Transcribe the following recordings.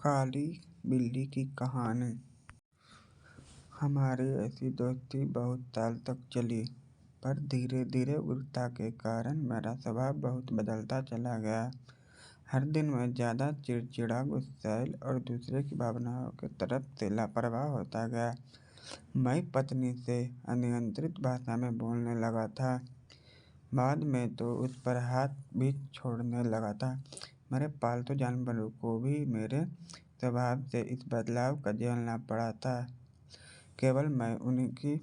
काली बिल्ली की कहानी। हमारी ऐसी दोस्ती बहुत साल तक चली, पर धीरे धीरे उम्र के कारण मेरा स्वभाव बहुत बदलता चला गया। हर दिन मैं ज़्यादा चिड़चिड़ा, गुस्सैल और दूसरे की भावनाओं की तरफ से लापरवाह होता गया। मैं पत्नी से अनियंत्रित भाषा में बोलने लगा था, बाद में तो उस पर हाथ भी छोड़ने लगा था। मेरे पालतू जानवरों को भी मेरे स्वभाव से इस बदलाव का झेलना पड़ा था। केवल मैं उनकी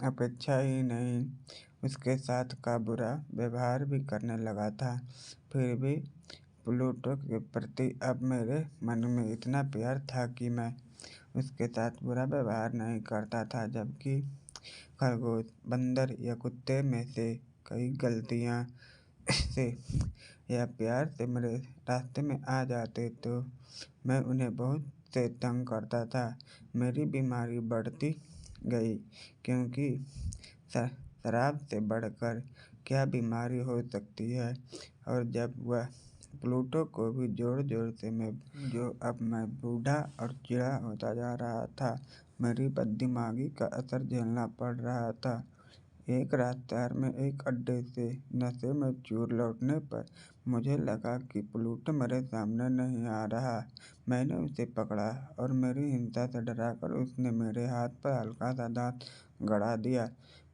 अपेक्षा ही नहीं, उसके साथ का बुरा व्यवहार भी करने लगा था। फिर भी प्लूटो के प्रति अब मेरे मन में इतना प्यार था कि मैं उसके साथ बुरा व्यवहार नहीं करता था। जबकि खरगोश, बंदर या कुत्ते में से कई गलतियां से या प्यार से मेरे रास्ते में आ जाते तो मैं उन्हें बहुत से तंग करता था। मेरी बीमारी बढ़ती गई, क्योंकि शराब से बढ़कर क्या बीमारी हो सकती है। और जब वह प्लूटो को भी जोड़ जोड़ से अब मैं बूढ़ा और चिढ़ा होता जा रहा था, मेरी बददिमागी का असर झेलना पड़ रहा था। एक रात शहर में एक अड्डे से नशे में चूर लौटने पर मुझे लगा कि प्लूटो मेरे सामने नहीं आ रहा। मैंने उसे पकड़ा और मेरी हिंसा से डराकर उसने मेरे हाथ पर हल्का सा दांत गड़ा दिया।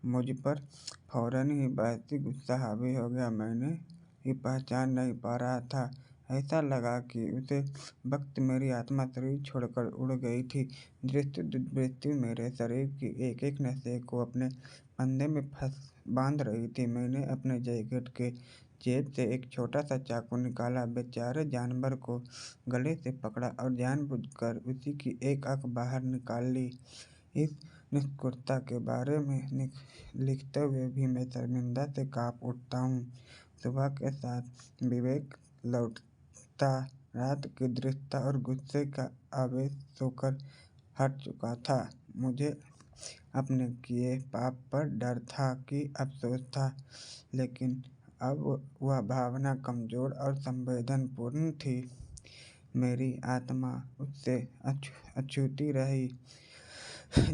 मुझ पर फौरन ही वैसी गुस्सा हावी हो गया, मैंने ही पहचान नहीं पा रहा था। ऐसा लगा कि उसे वक्त मेरी आत्मा शरीर छोड़कर उड़ गई थी। दृष्टि मेरे शरीर की एक एक नसें को अपने फंदे में बांध रही थी। मैंने अपने जैकेट के जेब से एक छोटा सा चाकू निकाला, बेचारे जानवर को गले से पकड़ा और जानबूझकर उसी की एक आंख बाहर निकाल ली। इस निष्ठुरता के बारे में लिखते हुए भी मैं शर्मिंदा से कांप उठता हूँ। सुबह के साथ विवेक लौटता, रात की दृढ़ता और गुस्से का आवेश सोकर हट चुका था। मुझे अपने किए पाप पर डर था कि अफसोस था, लेकिन अब वह भावना कमजोर और संवेदनपूर्ण थी। मेरी आत्मा उससे अछूती रही।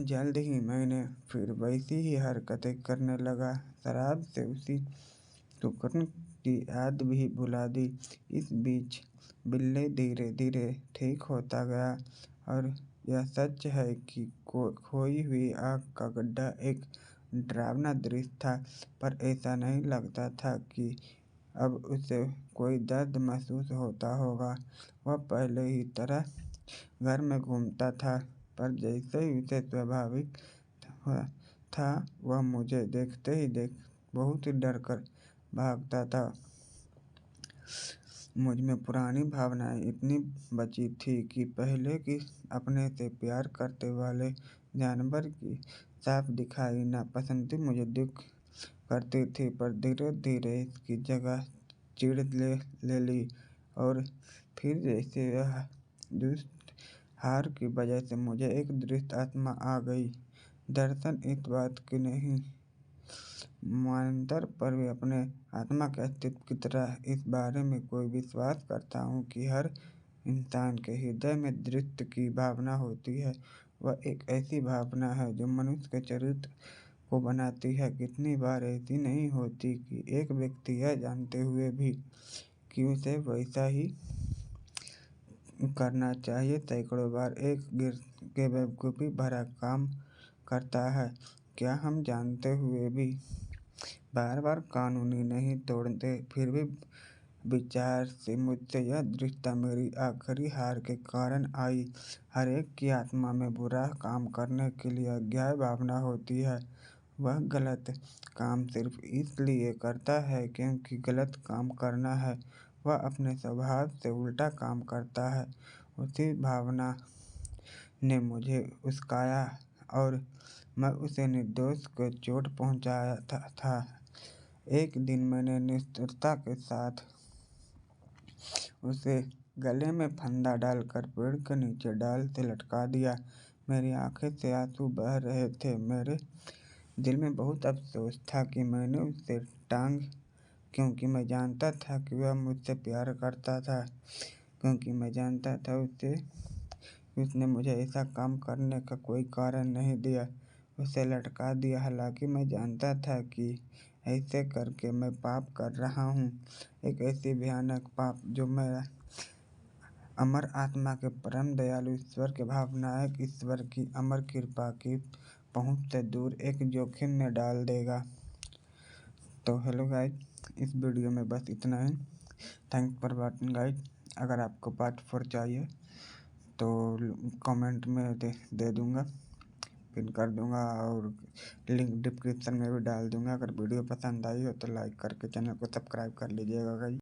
जल्द ही मैंने फिर वैसी ही हरकतें करने लगा, शराब से उसी सुकून की याद भी भुला दी। इस बीच बिल्ली धीरे धीरे ठीक होता गया, और यह सच है कि खोई हुई आँख का गड्ढा एक डरावना दृश्य था, पर ऐसा नहीं लगता था कि अब उसे कोई दर्द महसूस होता होगा। वह पहले ही तरह घर में घूमता था, पर जैसे ही उसे स्वाभाविक था, वह मुझे देखते ही बहुत ही डर कर भागता था। मुझ में पुरानी भावनाएं इतनी बची थी कि पहले की अपने से प्यार करते वाले जानवर की साफ दिखाई नापसंदी मुझे दुख करती थी, पर धीरे धीरे इसकी जगह चिढ़ ले ली। और फिर जैसे यह दुष्ट हार की वजह से मुझे एक दृढ़ आत्मा आ गई। दर्शन इस बात की नहीं, मतांतर पर भी अपने आत्मा के अस्तित्व की तरह इस बारे में कोई विश्वास करता हूँ कि हर इंसान के हृदय में दृष्टि की भावना होती है। वह एक ऐसी भावना है जो मनुष्य के चरित्र को बनाती है। कितनी बार ऐसी नहीं होती कि एक व्यक्ति यह जानते हुए भी कि उसे वैसा ही करना चाहिए, सैकड़ों बार एक गिर के बेवकूफ़ी भरा काम करता है। क्या हम जानते हुए भी बार बार कानूनी नहीं तोड़ते? फिर भी विचार से मुझसे यह दृढ़ता मेरी आखिरी हार के कारण आई। हर एक की आत्मा में बुरा काम करने के लिए अज्ञात भावना होती है। वह गलत काम सिर्फ इसलिए करता है क्योंकि गलत काम करना है। वह अपने स्वभाव से उल्टा काम करता है। उसी भावना ने मुझे उकसाया और मैं उसे निर्दोष को चोट पहुंचाया था। एक दिन मैंने निष्ठुरता के साथ उसे गले में फंदा डालकर पेड़ के नीचे डाल से लटका दिया। मेरी आंखें से आंसू बह रहे थे। मेरे दिल में बहुत अफसोस था कि मैंने उसे क्योंकि मैं जानता था कि वह मुझसे प्यार करता था, क्योंकि मैं जानता था उसे उसने मुझे ऐसा काम करने का कोई कारण नहीं दिया, उसे लटका दिया। हालांकि मैं जानता था कि ऐसे करके मैं पाप कर रहा हूँ, एक ऐसी भयानक पाप जो मेरा अमर आत्मा के परम दयालु ईश्वर के भावनायक ईश्वर की अमर कृपा की पहुँच से दूर एक जोखिम में डाल देगा। तो हेलो गाइज, इस वीडियो में बस इतना ही। Thanks for watching guys. अगर आपको पार्ट 4 चाहिए तो कमेंट में दे दूँगा, पिन कर दूँगा और लिंक डिस्क्रिप्शन में भी डाल दूँगा। अगर वीडियो पसंद आई हो तो लाइक करके चैनल को सब्सक्राइब कर लीजिएगा गाइज।